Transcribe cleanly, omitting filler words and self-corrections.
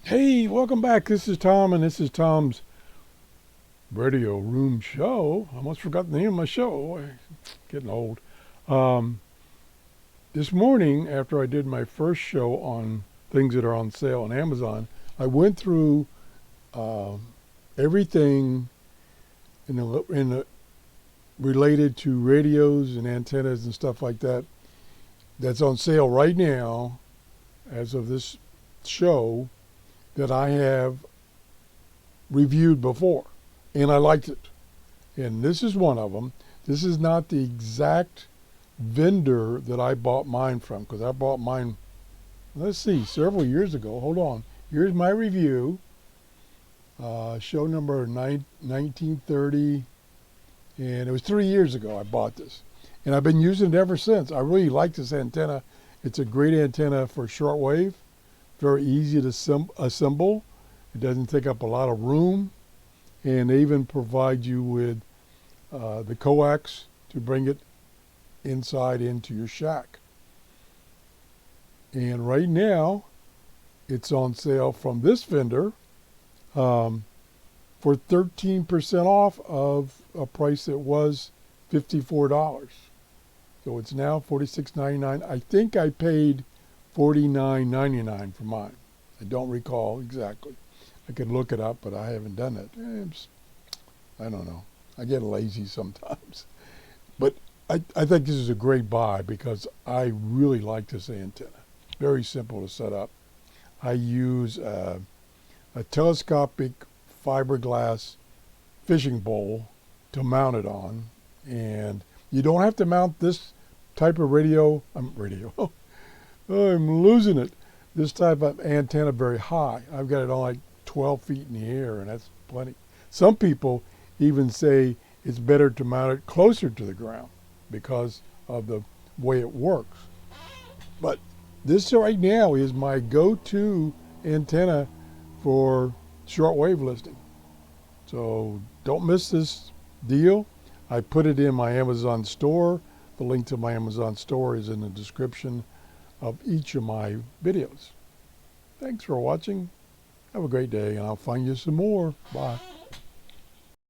Hey, welcome back. This is Tom, and this is Tom's Radio Room Show. I almost forgot the name of my show. Getting old. Um, this morning, after I did my first show on things that are on sale on Amazon, I went through uh, everything in the related to radios and antennas and stuff like that that's on sale right now, as of this show, that I have reviewed before, and I liked it. And this is one of them. This is not the exact vendor that I bought mine from, because I bought mine, let's see, several years ago. Hold on. Here's my review. Show number 1930, and it was 3 years ago I bought this. And I've been using it ever since. I really like this antenna. It's a great antenna for shortwave, very easy to assemble. It doesn't take up a lot of room, and they even provide you with the coax to bring it inside into your shack. And right now, it's on sale from this vendor for 13% off of a price that was $54. So it's now $46.99. I think I paid $49.99 for mine. I don't recall exactly. I could look it up, but I haven't done it. I don't know. I get lazy sometimes. But I think this is a great buy because I really like this antenna. Very simple to set up. I use a telescopic fiberglass fishing bowl to mount it on. And you don't have to mount this type of I'm losing it. This type of antenna very high. I've got it on like 12 feet in the air, and that's plenty. Some people even say it's better to mount it closer to the ground because of the way it works. But this right now is my go-to antenna for shortwave listening. So don't miss this deal. I put it in my Amazon store. The link to my Amazon store is in the description of each of my videos. Thanks for watching. Have a great day, and I'll find you some more. Bye.